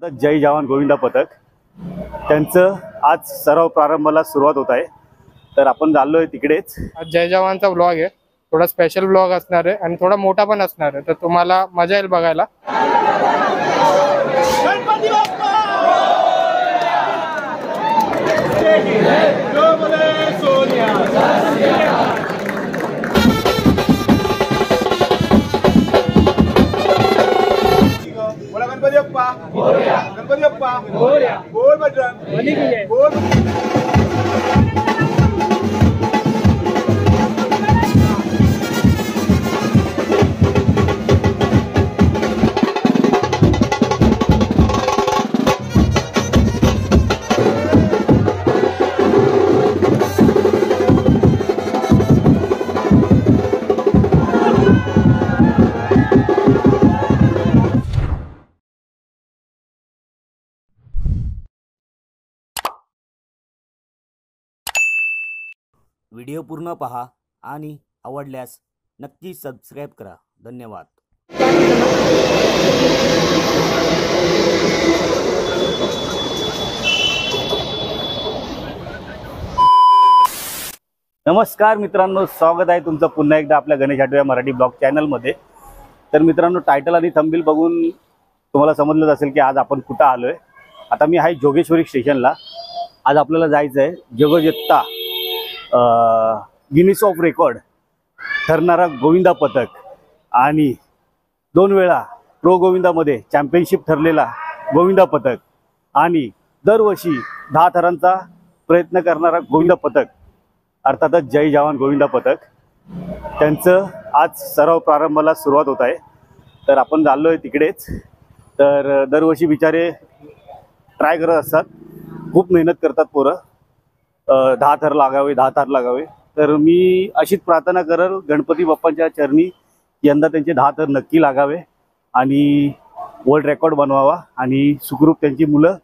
जय जवान गोविंदा पथक त्यांचं आज सराव प्रारंभाला सुरुवात होत आहे। तर आपण चाललोय तिकडेच। आज जय जवानचा व्लॉग आहे, थोडा स्पेशल व्लॉग असणार आहे आणि थोडा मोठा पण असणार आहे, तर तुम्हाला मजा येईल बघायला। गणपती बाप्पा मोरया, गणपती बाप्पा मोरया, बोल बजरंग बली की जय, बोल। व्हिडिओ पूर्ण पहा आणि आवडल्यास नक्की सबस्क्राइब करा। धन्यवाद। नमस्कार मित्रांनो, स्वागत आहे तुमचं पुन्हा एकदा आपल्या गणेश आठवड्या मराठी ब्लॉग चॅनलमध्ये। तर मित्रांनो, टायटल आणि थंबनेल बघून तुम्हाला समजलंच असेल की आज आपण कुठं आलोय। आता मी आहे जोगेश्वरी स्टेशनला। आज आपल्याला जायचं आहे जगज्जेता गिनीस ऑफ रेकॉर्ड ठरणारा गोविंदा पथक आणि 2 वेळा प्रो गोविंदामध्ये चॅम्पियनशिप ठरलेला गोविंदा पथक आणि दरवर्षी 10 थरांचा प्रयत्न करणारा गोविंदा पथक, अर्थातच जय जवान गोविंदा पथक त्यांचं आज सराव प्रारंभाला सुरुवात होत आहे। तर आपण चाललोय तिकडेच। तर दरवर्षी बिचारे ट्राय करत असतात, खूप मेहनत करतात पोरं, 10 थर लागावे 10 थर लागावे। तर मी अशीच प्रार्थना करल गणपती बाप्पांच्या चरणी यंदा त्यांचे 10 थर नक्की लागावे आणि वर्ल्ड रेकॉर्ड बनवावा आणि सुखरूप त्यांची मुलं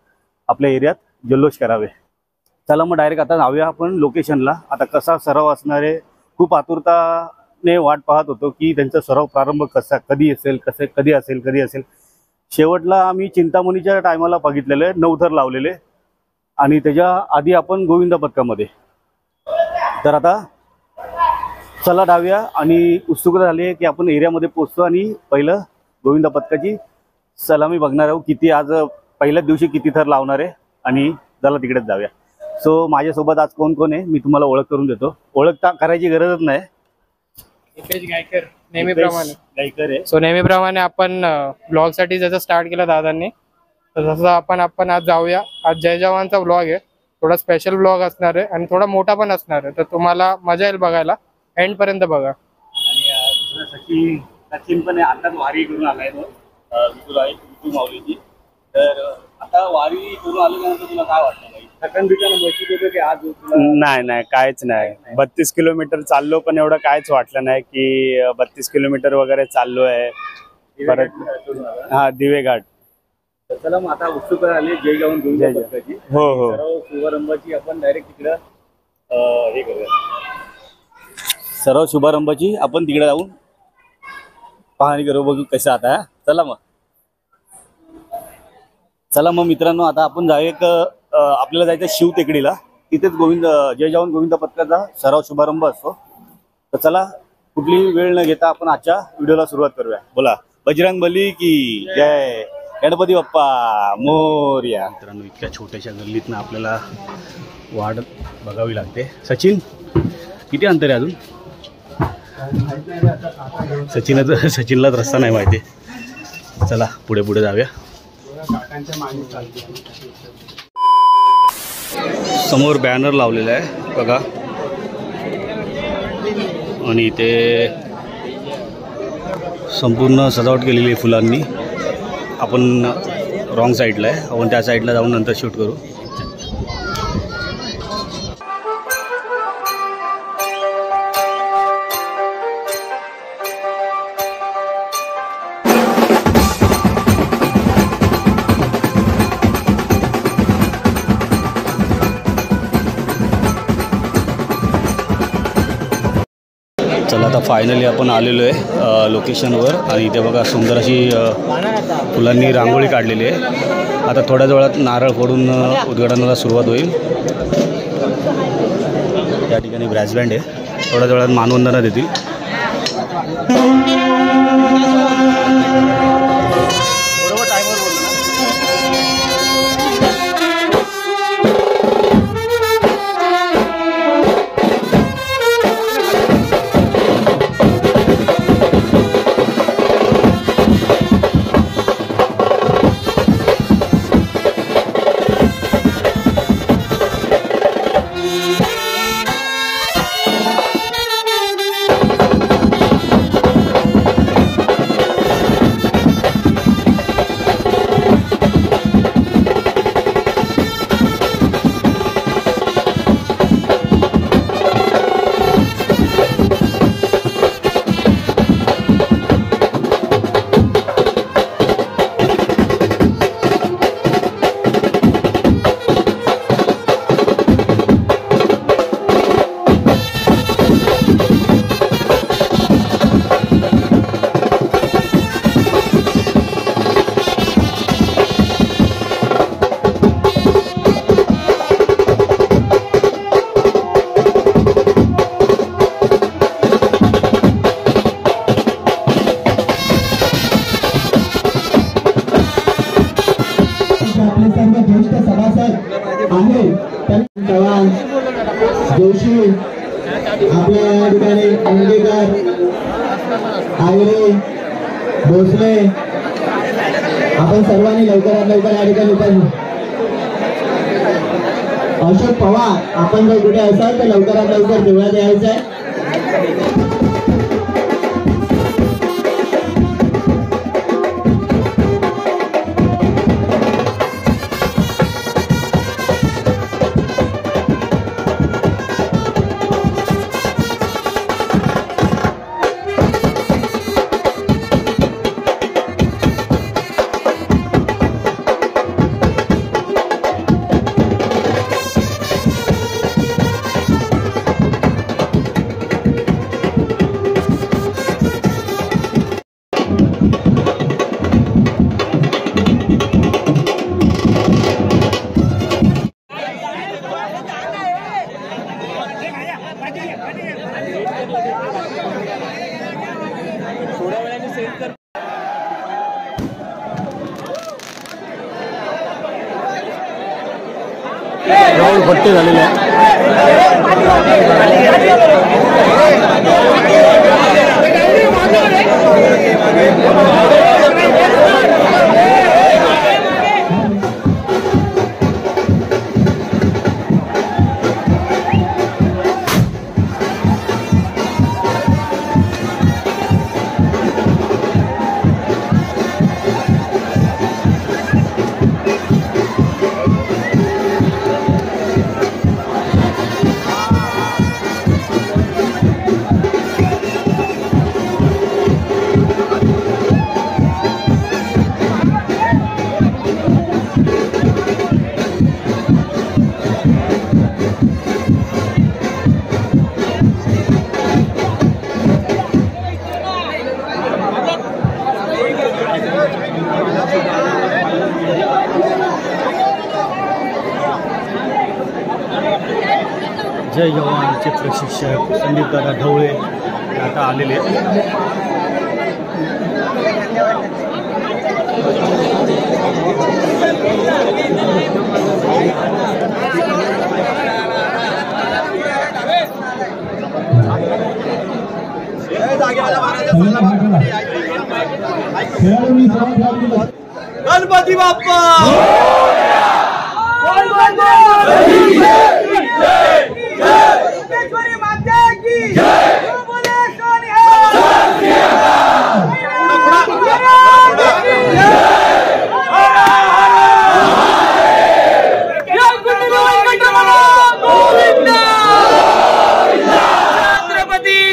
आपल्या एरियात जल्लोष करावे। चला मग डायरेक्ट आता जाऊया आपण लोकेशनला। आता कसा सराव असणार आहे, खूप आतुरताने वाट पाहत होतो की त्यांचा सराव प्रारंभ कधी असेल। शेवटला आम्ही चिंतामणीच्या टायमाला बघितलेले 9 थर लावलेले आणि त्याच्या आधी आपण गोविंदा पथकामध्ये। तर आता चला धावूया आणि उत्सुकता झाली आहे की आपण एरियामध्ये पोहोचतो आणि पहिलं गोविंदा पथकाची सलामी बघणार आहोत। किती आज पहिल्याच दिवशी किती थर लावणार आहे आणि चला तिकडेच जाऊया। सो माझ्यासोबत आज कोण कोण आहे मी तुम्हाला ओळख करून देतो। ओळख करायची गरजच नाही। हितेश गायकर नेहमीप्रमाणे गायकर आहे। सो नेहमीप्रमाणे आपण ब्लॉग साठी जसं स्टार्ट केलं दादांनी, तर तसं आपण आज जाऊया। आज जय जवानचा व्लॉग आहे, थोडा स्पेशल व्लॉग असणार आहे आणि थोडा मोठा पण असणार आहे, तर तुम्हाला मजा येईल बघायला। एंड पर्यंत बघा। आणि सचिन पण आताच वारी करून आलाय विठू माऊलीची। तर आता वारी करून आल्यानंतर तुला काय वाटतं भाई? थकन बिकन बसत होतं की आज? नाही काहीच नाही। 32 किलोमीटर चाललो पण एवढं काहीच वाटलं नाही की 32 किलोमीटर वगैरे चाललो आहे। परत हा दिवेघाट। चला मग आता उत्सुकता आली जय जवान गोविंदा पथकाची। हो सर्व शुभारंभाची आपण डायरेक्ट तिकडं हे करूया। सर्व शुभारंभाची आपण तिकडे जाऊन पाहणी करू, बघू कसं आता। चला मग मित्रांनो, आता आपण जाऊया आपल्याला जायचं शिव टेकडीला। तिथेच जय जवान गोविंदा पथकाचा सराव शुभारंभ असतो। तर चला कुठली वेळ न घेता आपण आजच्या व्हिडिओला सुरुवात करूया। बोला बजरंग बली की जय, गणपती बाप्पा मोरया। मित्रांनो, इतक्या छोट्याशा गल्लीतनं आपल्याला वाट बघावी लागते। सचिन, किती अंतर आहे अजून? सचिनलाच रस्ता नाही माहिती। चला पुढे जाऊया। समोर बॅनर लावलेला आहे बघा, आणि इथे संपूर्ण सजावट केलेली आहे फुलांनी। आपण रॉंग साईडला आहे, आपण त्या साईडला जाऊन नंतर शूट करू। चला आता फायनली आपण आलेलो आहे लोकेशनवर आणि इथे बघा सुंदर अशी फुलांनी रांगोळी काढलेली आहे. आता थोड्याच वेळात नारळ फोडून उद्घाटनाला सुरुवात होईल. या ठिकाणी ब्रॅस बँड आहे. थोड्याच वेळात मानवंदना देतील. चव्हाण जोशी आपल्या या ठिकाणी अंगेकर आयरे भोसले आपण सर्वांनी लवकरात लवकर या ठिकाणी अशोक पवार आपण जर कुठे असाल तर लवकरात लवकर देवळात यायचं आहे. राऊंड पट्टे झालेले आहे. जय जवानचे प्रशिक्षक संदीपदादा ढवळे आता आलेले आहेत. गणपती बाप्पा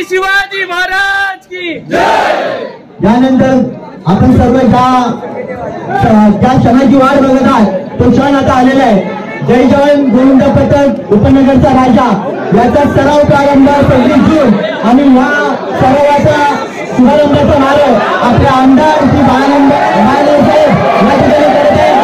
शिवाजी महाराज की यानंतर आपण सर्व ज्या क्षणाची वाट बघत आहात तो क्षण आता आलेला आहे. जय जवान गोविंद पथक उपनगरचा राजा याचा सराव प्रारंभ 26 जून आणि या सरोवराचा शुभारंभाचा समारोह आपले आमदार श्री बाळानंद साहेब या ठिकाणी करत आहेत.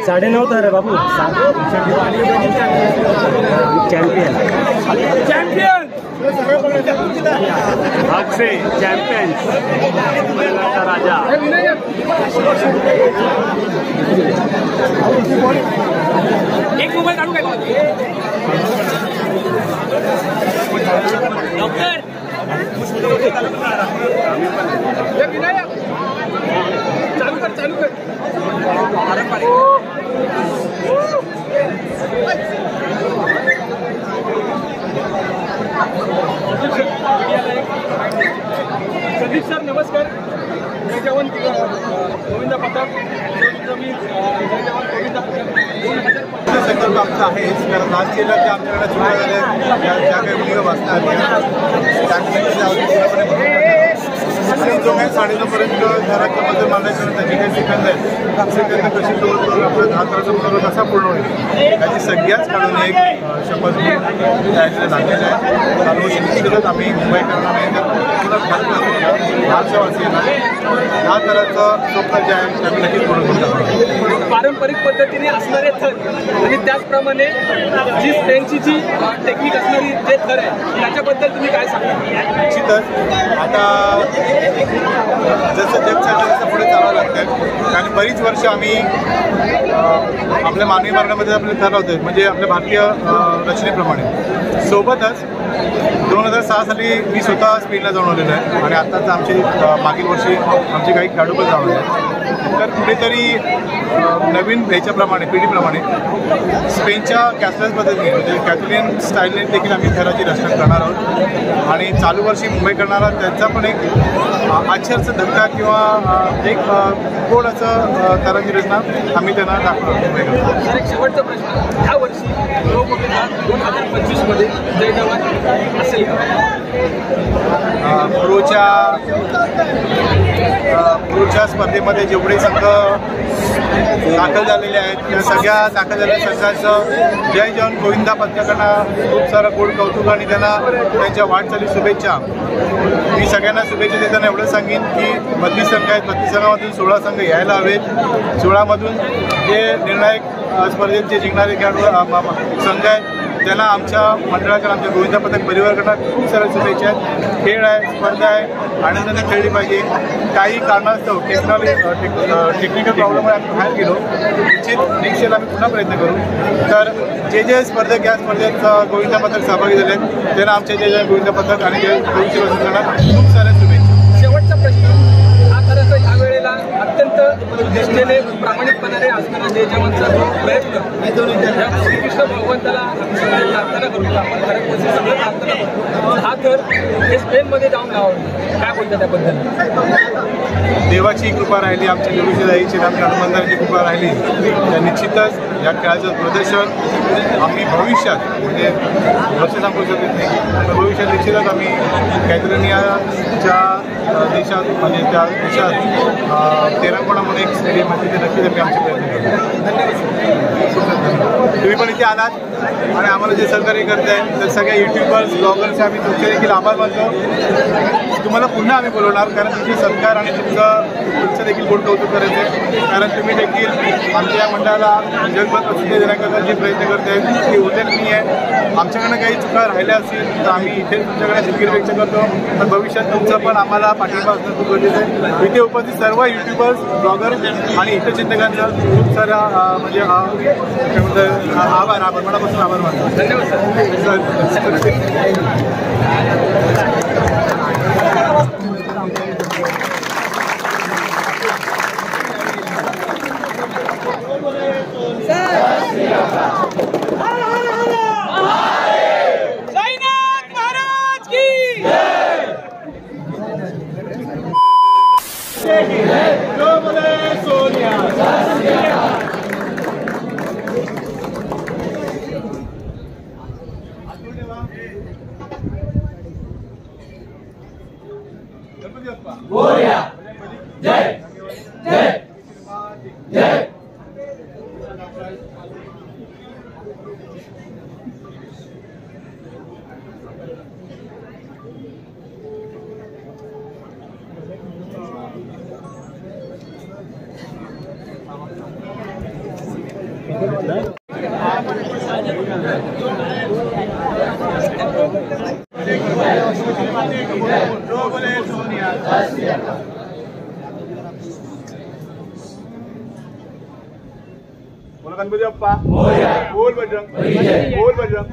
साडेनऊ तर बाबू चॅम्पियन से चॅम्पियन राजा एक मोबाईल काढू काय डॉक्टर चालू कर संदीप सर नमस्कार. जय जवान गोविंदा पथक संकल्प आमचा आहे. कारण लास्टला ज्या आमच्याकडे सुरू झाल्या ज्या काही व्हिडिओ वाचतात आणि जो काही 9:30पर्यंत घराच्यामध्ये मांडायचं त्याची काही सेकंद आहेत सेकंद कशी जवळ करून आपल्या 10 तासाचा कसा पूर्ण होईल याची सगळ्याच काढून एक शपथ द्यायला लागलेलं आहे. चालू शिक्षित आम्ही मुंबई करणार आहे तर भारतवासियांना 10 तासाचं स्वप्न जे आहे आम्ही नक्कीच पूर्ण करून टाकतो. पारंपरिक पद्धतीने असणारे थर आणि त्याचप्रमाणे जी स्पेनची जी टेक्निक असणारी जे थर आहे त्याच्याबद्दल तुम्ही काय सांगा. निश्चितच आता जसं जग चाललं तसं पुढे चालावं लागतं आणि बरीच वर्ष आम्ही आपल्या मानवी मार्गामध्ये आपले ठरवतो म्हणजे आपल्या भारतीय रचनेप्रमाणे. सोबतच 2006 साली मी स्वतः स्पेनला जाऊन आलेलो आहे आणि आत्ताच आमची मागील वर्षी आमचे काही खेळाडू पण जाऊन आले. तर कुठेतरी नवीन ह्याच्याप्रमाणे पिढीप्रमाणे स्पेनच्या कॅसलस पद्धतीने म्हणजे कॅथोलियन स्टाईलने देखील आम्ही थराची रचना करणार आहोत आणि चालू वर्षी मुंबई करणारा त्यांचा पण एक आश्चर्याचा धक्का किंवा एक गोड असं थराची रचना आम्ही त्यांना दाखवणार मुंबई करणार. सर एक शेवटचा प्रश्न. ह्या वर्षी 2025 मध्ये जय जवान असेल प्रोच्या स्पर्धेमध्ये जेवढे संघ दाखल झालेले आहेत त्या सगळ्या दाखल झालेल्या संघाचं जय जवान गोविंदा पथकांना खूप सारं गोड कौतुक आणि त्यांना त्यांच्या वाटचाली शुभेच्छा. मी सगळ्यांना शुभेच्छा देताना एवढं सांगेन की 32 संघ आहेत. 32 संघामधून 16 संघ यायला हवेत. 16मधून जे निर्णायक स्पर्धेचे जिंकणारे खेळाडू संघ आहेत त्यांना आमच्या मंडळाकडे आमच्या गोविंदा पथक परिवाराकडनं खूप साऱ्या शुभेच्छा आहेत. खेळ आहे, स्पर्धा आहे, आनंदाने खेळली पाहिजे. काही कारणास्तव टेक्निकल प्रॉब्लेममुळे आम्ही बाहेर गेलो. निश्चित नेक्स्ट इयर आम्ही पुन्हा प्रयत्न करू. तर जे स्पर्धक या स्पर्धेत गोविंदा पथक सहभागी झाले आहेत त्यांना आमच्या जे गोविंदा पथक आणि जे गोविंदा पथकांना खूप साऱ्या शुभेच्छा. शेवटचा प्रश्न. हा खरं तर ह्या वेळेला अत्यंत निष्ठेने प्रामाणिकपणाने असणारा जय जवानचा जो प्रयत्न या श्रीकृष्ण भगवंताला आम्ही सगळे प्रार्थना करतो. आपण भारतवासी सगळे प्रार्थना करतो. हा तर हे स्पेनमध्ये जाऊन लावलं. काय बोलतात त्याबद्दल? देवाची कृपा राहिली, आमच्या निवृत्तीदायीची हनुमंताची कृपा राहिली तर निश्चितच या खेळाचं प्रदर्शन आम्ही भविष्यात म्हणजे वर्ष सांगू शकत नाही पण भविष्यात निश्चितच आम्ही कॅथलोनियाच्या देशात म्हणजे त्या देशात तेरांगणा म्हणून एक स्टेडियम आहे तिथे नक्कीच आम्ही आमचे प्रयत्न करतो. तुम्ही पण इथे आलात आणि आम्हाला जे सहकार्य करत आहे तर सगळ्या युट्यूबर्स ब्लॉगर्सचे आम्ही तुमचे देखील आभार मानतो. तुम्हाला पुन्हा आम्ही बोलवणार कारण तुमचे सत्कार आणि तुमचं देखील गोड कौतुक करायचं आहे कारण तुम्ही देखील आमच्या या मंडळाला जगभर प्रसिद्धी देण्याकरता जे प्रयत्न करत आहेत ते उल्लेखनीय आहे. आमच्याकडनं काही चुका राहिल्या असतील तर आम्ही इथे तुमच्याकडे दिलगिरी व्यक्त करतो पण भविष्यात तुमचं पण आम्हाला पाठिंबा असणं खूप गरजेचं आहे. इथे उपस्थित सर्व युट्यूबर्स ब्लॉगर्स आणि इतर चिंतकांचं खूप सारा म्हणजे आभार मनापासून आभार मानतो. धन्यवाद गणपती बाप्पा बोल बजरंग बोल बजरंग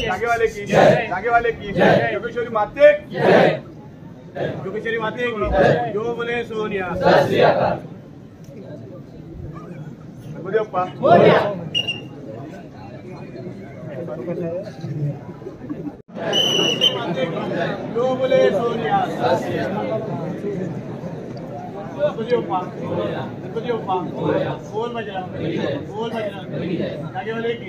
जागेवाले की जागेवाले की योगेश्वरी माते योगेश्वरी माते की जो बोले सोनिया गणपती बाप्पा जो बोले सोनिया गणपती बाप्पा गणपती बाप्पा बोल बजरंग जागेवाले की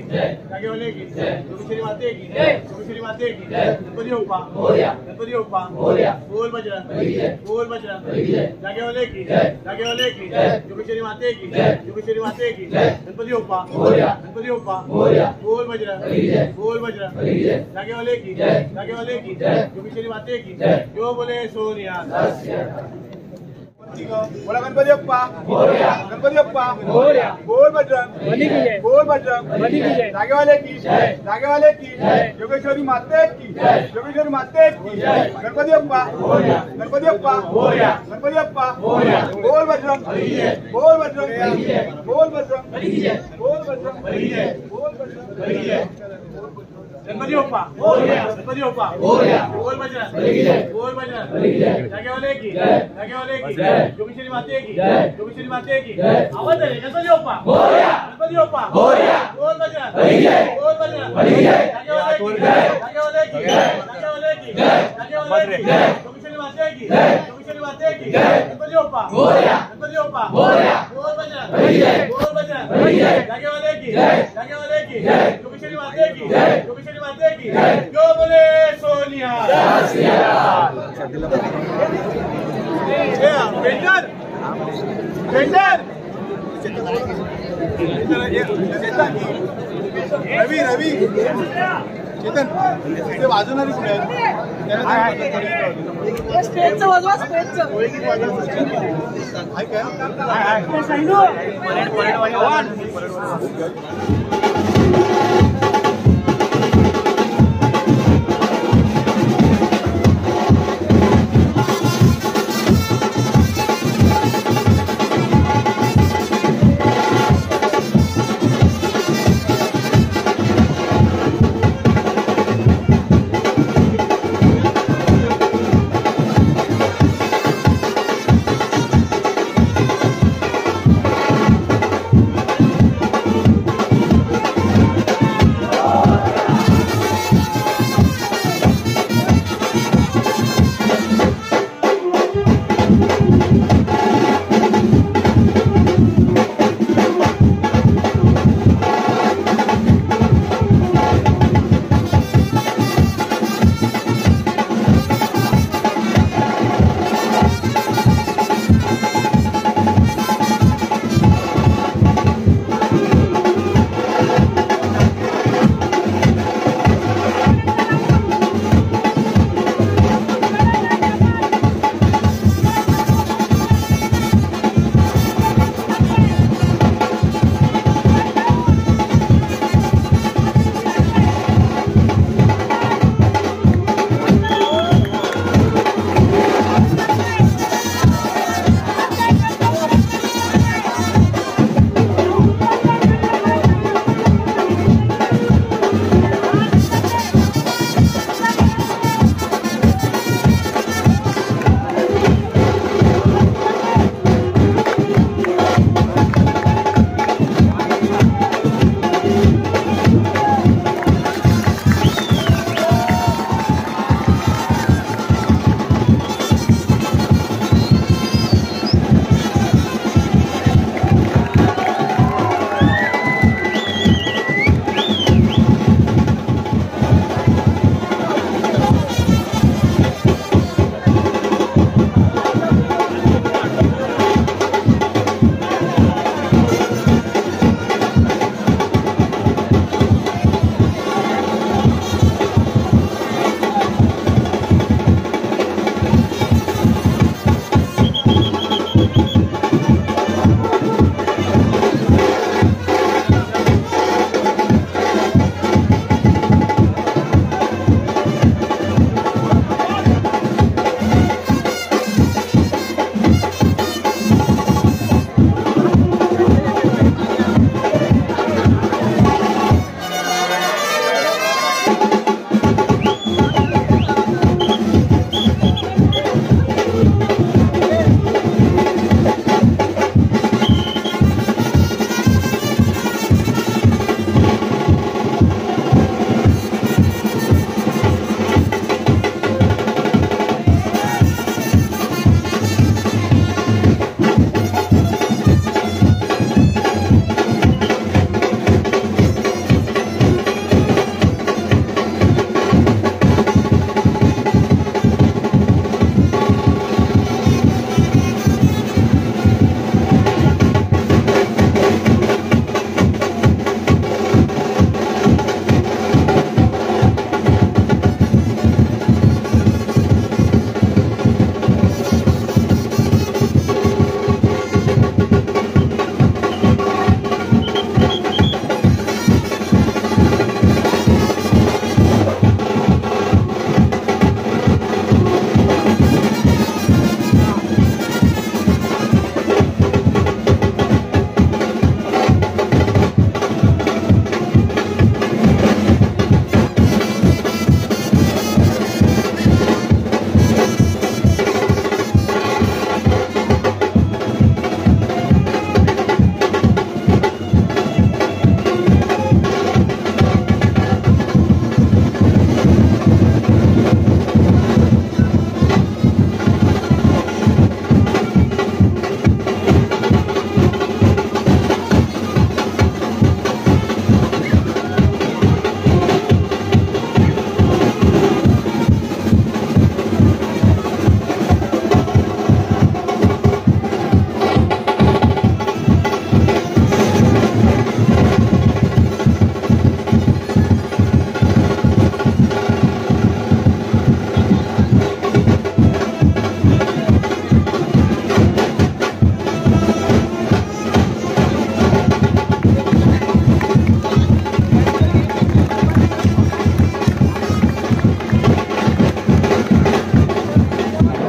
जागेवाले की योगेश्वरी माते की योगेश्वरी माते की गणपती बाप्पा गणपती बाप्पा बोल बजरंग जागेवाले की योगेश्वरी माते की योगेश्वरी माते की गणपती बाप्पा बोल बजरंग जागेवाले की योगेश्वरी माते की जो बोले सोनिया. बोला गणपती बाप्पा गणपती बाप्पा बोल बजरंग जागेवाले की योगेश्वरी माते की गणपती बाप्पा गणपती बाप्पा बोल बजरंग गणपती बाप्पा बोल बजरंग जागेवाले की योगेश्वरी माते की आवाज आहे गणपती बाप्पा बोल बजरंग जागेवाले की योगेश्वरी माते की गणपती बाप्पा बोल बजरंग जागेवाले की योगेश्वरी माते की जो बोले सोनिया. रवी चेतन ते वाजवणारी कुठे स्टेजचं वाजवा स्टेजचं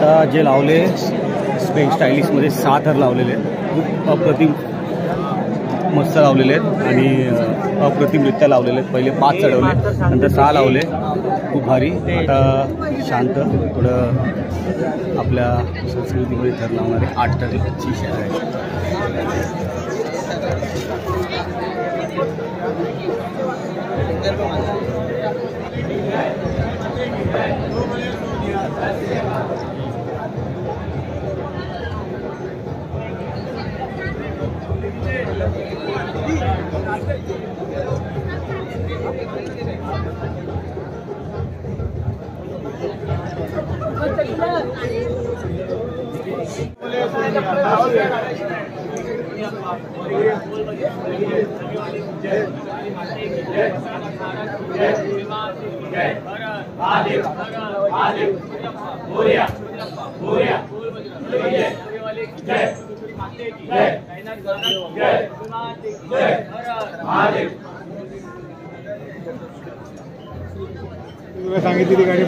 आता जे लावले स्टायलिशमध्ये 6 थर लावलेले आहेत, खूप अप्रतिम मस्त लावलेले आहेत आणि अप्रतिमरित्या लावलेले आहेत. पहिले 5 चढवले, नंतर 6 लावले, खूप भारी. आता शांत थोडं आपल्या संस्कृतीमध्ये थर लावणारे 8 थरची शहर आहे. सांगितली गाडी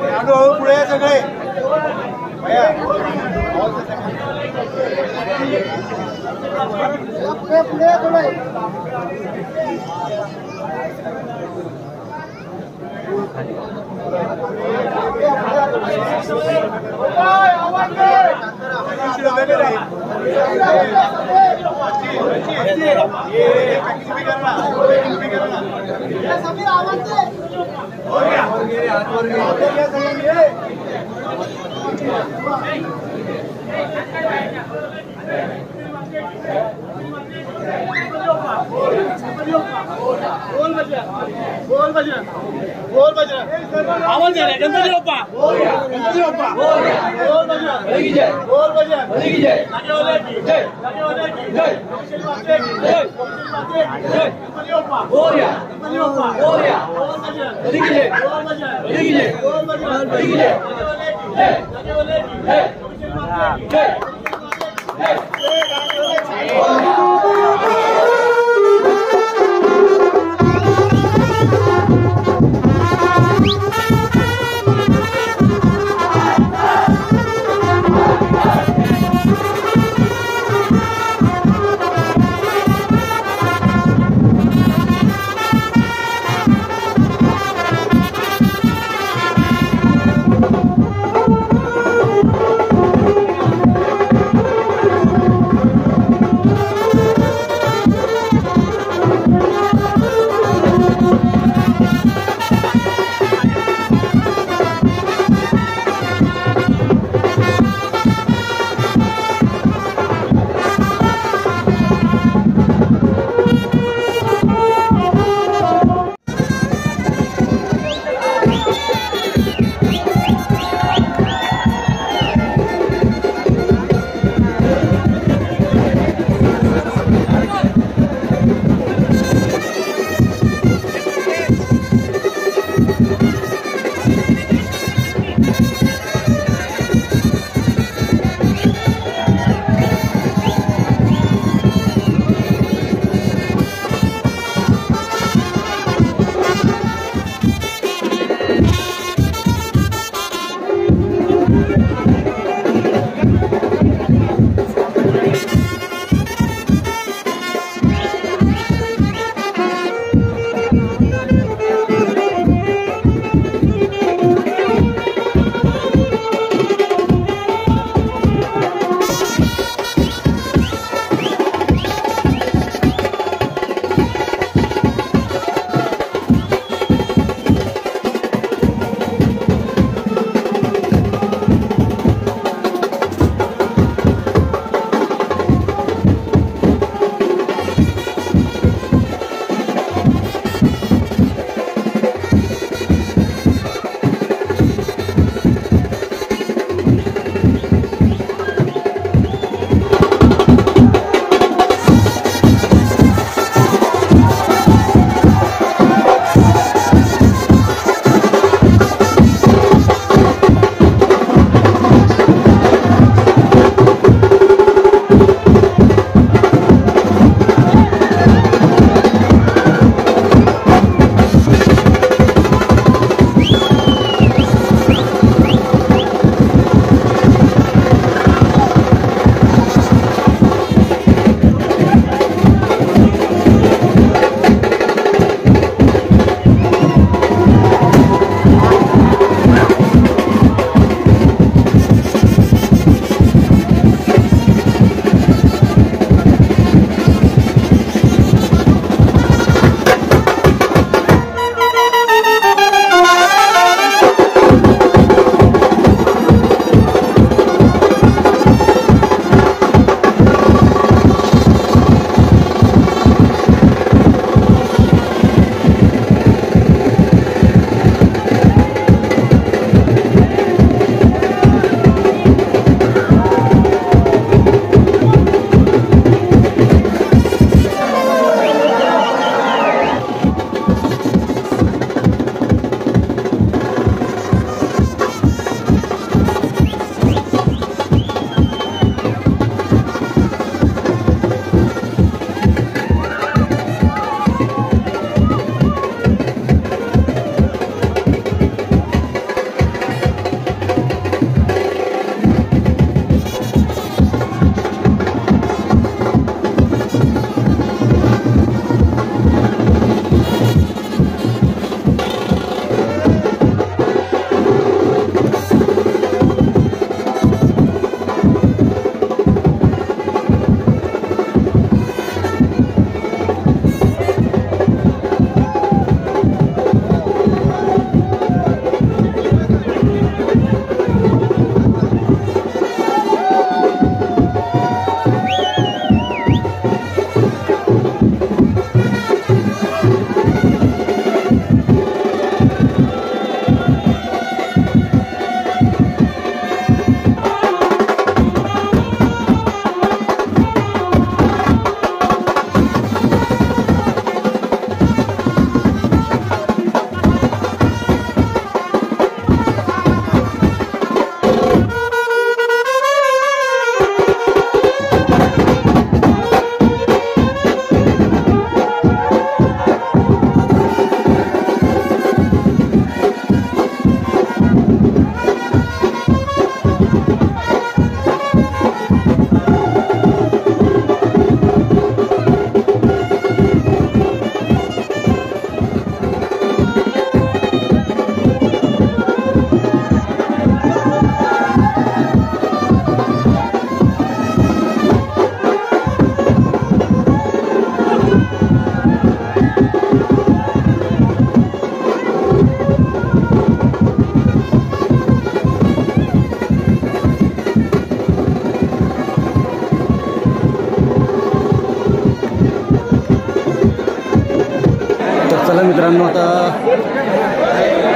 हळूहळू पुढे या सगळे. आवाज आहे गणपती बाप्पा गणपती बाप्पा बोल बजरंग बली जय बोल बजरंग बली जय लागेवाले की जय लागेवाले की जय जय गणपती बाप्पा बोल गणपती बाप्पा बोल बजरंग बली जय बोल बजरंग बली जय बोल बजरंग बली जय लागेवाले की जय जय मित्रांनो, आता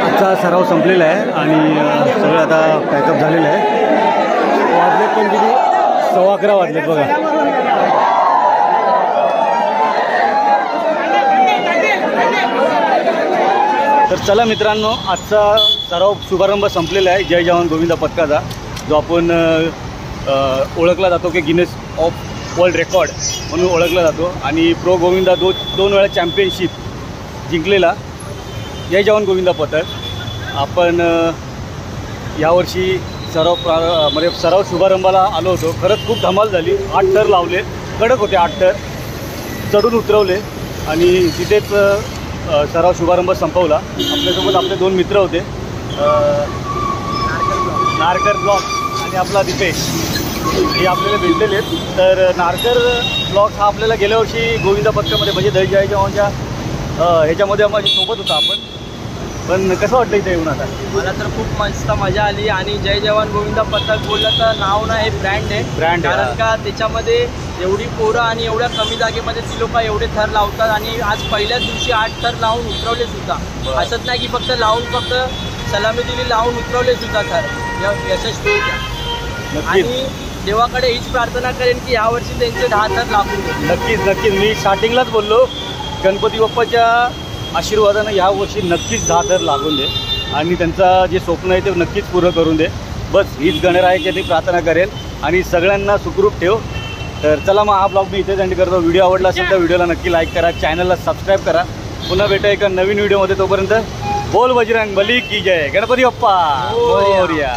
आजचा सराव संपलेला आहे आणि सगळं आता पॅकअप झालेलं आहे. वाजलेत पण किती, 11:15 वाजलेत बघा. तर चला मित्रांनो, आजचा सराव शुभारंभ संपलेला आहे जय जवान गोविंदा पथकाचा, जो आपण ओळखला जातो की गिनेस ऑफ वर्ल्ड रेकॉर्ड म्हणून ओळखला जातो. आणि प्रो गोविंदा दोन वेळा चॅम्पियनशिप जिंकलेला जय जवान गोविंदा पथक. आपण यावर्षी म्हणजे सराव शुभारंभाला आलो होतो. खरंच खूप धमाल झाली. 8 थर लावले, कडक होते 8 थर, चढून उतरवले आणि तिथेच सराव शुभारंभ संपवला. आपल्यासोबत आपले 2 मित्र होते, नारकर ब्लॉग आणि आपला दिपेश, हे आपल्याला भेटलेले आहेत. तर नारकर ब्लॉग हा आपल्याला गेल्या वर्षी गोविंदा पथकामध्ये म्हणजे जय जवानच्या ह्याच्यामध्ये माझ्या सोबत होता आपण. पण कसं वाटतं इथे येऊन आता? मला तर खूप मस्त मजा आली. आणि जय जवान गोविंदा पथक बोललं तर नाव ना हे ब्रँड आहे. कारण का त्याच्यामध्ये एवढी पोरं आणि एवढ्या कमी जागेमध्ये ती लोक एवढे थर लावतात. आणि आज पहिल्याच दिवशी 8 थर लावून उतरवले सुद्धा. असंच नाही की फक्त सलामी दिली, लावून उतरवले सुद्धा थर यशस्वी होत्या. आणि देवाकडे हीच प्रार्थना करेन की यावर्षी त्यांचे 10 थर लागून दे. नक्कीच. मी स्टार्टिंगलाच बोललो, गणपती बाप्पाच्या आशीर्वादानं ह्या वर्षी नक्कीच 10 थर लागून दे आणि त्यांचा जे स्वप्न आहे ते नक्कीच पूर्ण करून दे. बस हीच गणरायाची प्रार्थना करेल आणि सगळ्यांना सुखरूप ठेव. तर चला मग हा ब्लॉग मी इथेच एंड करतो. व्हिडिओ आवडला असेल तर व्हिडिओला नक्की लाईक करा, चॅनलला सबस्क्राईब करा. पुन्हा भेटा एका नवीन व्हिडिओमध्ये. तोपर्यंत बोल बजरंग बली की जय, गणपती बाप्पा मोरया.